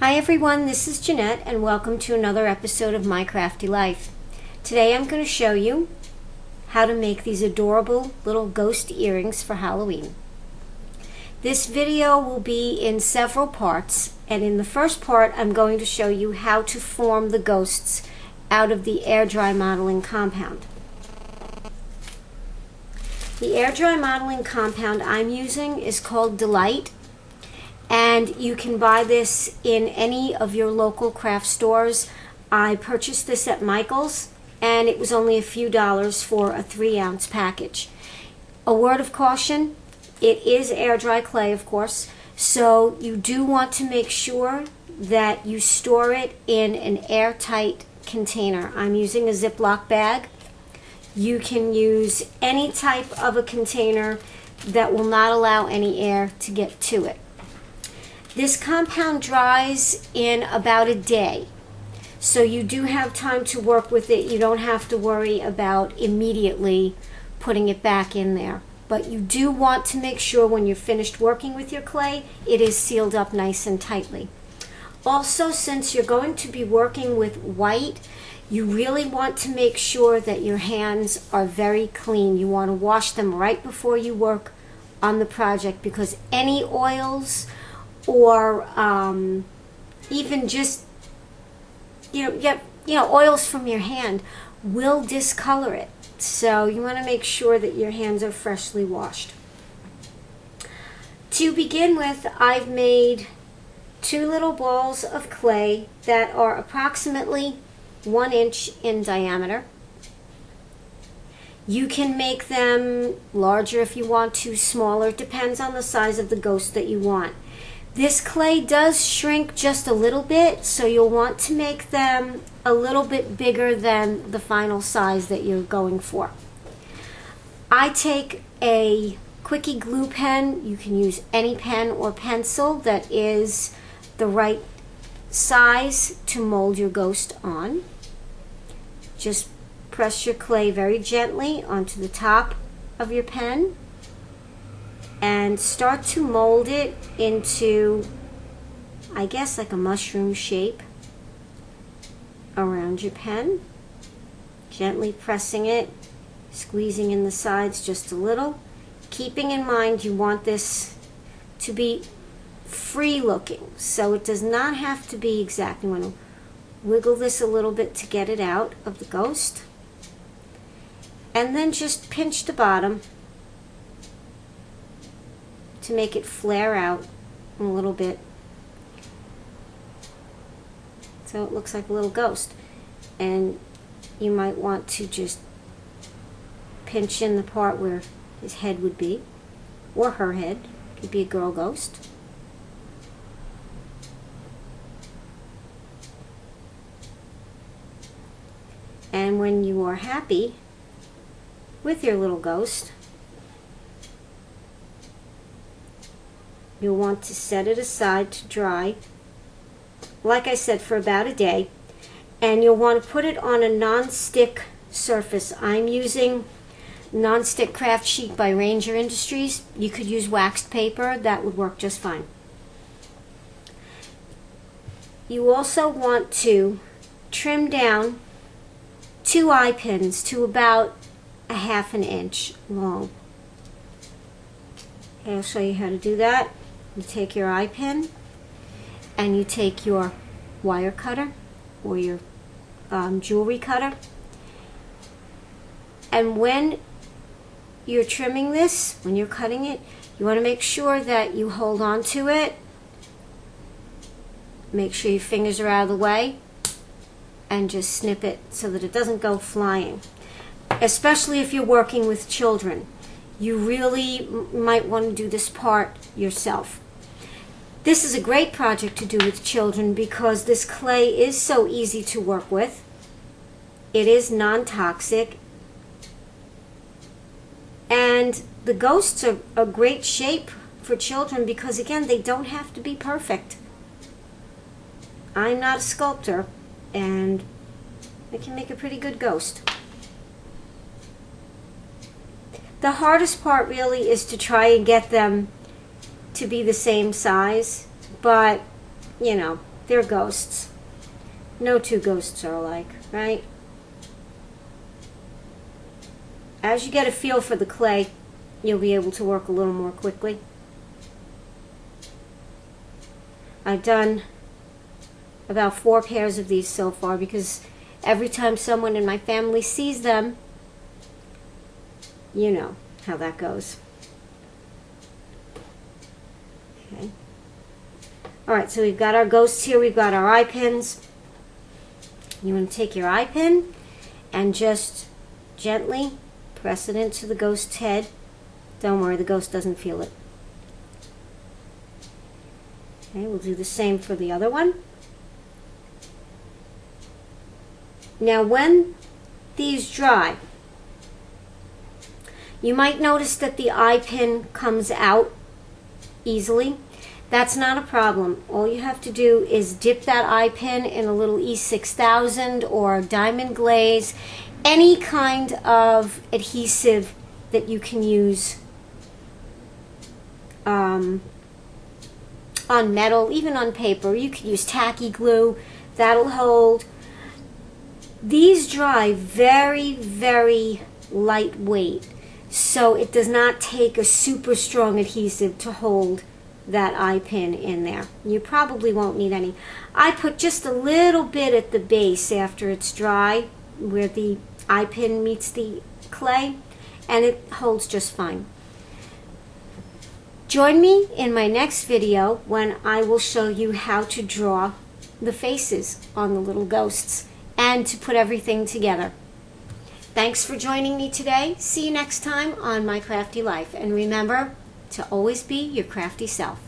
Hi everyone, this is Jeanette and welcome to another episode of My Crafty Life. Today I'm going to show you how to make these adorable little ghost earrings for Halloween. This video will be in several parts, and in the first part I'm going to show you how to form the ghosts out of the air dry modeling compound. The air dry modeling compound I'm using is called Delight. And you can buy this in any of your local craft stores. I purchased this at Michael's, and it was only a few dollars for a 3-ounce package. A word of caution, it is air dry clay, of course, so you do want to make sure that you store it in an airtight container. I'm using a Ziploc bag. You can use any type of a container that will not allow any air to get to it. This compound dries in about a day, so you do have time to work with it. You don't have to worry about immediately putting it back in there. But you do want to make sure when you're finished working with your clay, it is sealed up nice and tightly. Also, since you're going to be working with white, you really want to make sure that your hands are very clean. You want to wash them right before you work on the project, because any oils or even just oils from your hand will discolor it. So you want to make sure that your hands are freshly washed. To begin with, I've made 2 little balls of clay that are approximately 1 inch in diameter. You can make them larger if you want to, smaller. It depends on the size of the ghost that you want. This clay does shrink just a little bit, so you'll want to make them a little bit bigger than the final size that you're going for. I take a quickie glue pen. You can use any pen or pencil that is the right size to mold your ghost on. Just press your clay very gently onto the top of your pen and start to mold it into, I guess, like a mushroom shape around your pen. Gently pressing it, squeezing in the sides just a little. Keeping in mind you want this to be free looking, so it does not have to be exact. You want to wiggle this a little bit to get it out of the ghost. And then just pinch the bottom to make it flare out a little bit, so it looks like a little ghost. And you might want to just pinch in the part where his head would be, or her head. Could be a girl ghost. And when you are happy with your little ghost, you'll want to set it aside to dry, like I said, for about a day. And you'll want to put it on a non-stick surface. I'm using non-stick craft sheet by Ranger Industries. You could use waxed paper. That would work just fine. You also want to trim down 2 eye pins to about a 1/2 inch long. Okay, I'll show you how to do that. You take your eye pin and you take your wire cutter or your jewelry cutter, and when you're trimming this, when you're cutting it, you want to make sure that you hold on to it. Make sure your fingers are out of the way and just snip it so that it doesn't go flying. Especially if you're working with children, you really might want to do this part yourself. This is a great project to do with children because this clay is so easy to work with. It is non-toxic, and the ghosts are a great shape for children because, again, they don't have to be perfect. I'm not a sculptor, and I can make a pretty good ghost. The hardest part really is to try and get them to be the same size, but you know, They're ghosts. No two ghosts are alike, right? As you get a feel for the clay, you'll be able to work a little more quickly. I've done about 4 pairs of these so far because every time someone in my family sees them, you know how that goes. Okay. Alright, so we've got our ghosts here, we've got our eye pins. You want to take your eye pin and just gently press it into the ghost's head. Don't worry, the ghost doesn't feel it. Okay, we'll do the same for the other one. Now when these dry, you might notice that the eye pin comes out easily. That's not a problem. All you have to do is dip that eye pin in a little E6000 or diamond glaze, any kind of adhesive that you can use on metal, even on paper. You could use tacky glue. That'll hold. These dry very, very lightweight, so it does not take a super strong adhesive to hold that eye pin in there. You probably won't need any. I put just a little bit at the base after it's dry, where the eye pin meets the clay, and it holds just fine. Join me in my next video when I will show you how to draw the faces on the little ghosts and to put everything together. Thanks for joining me today. See you next time on My Crafty Life. And remember to always be your crafty self.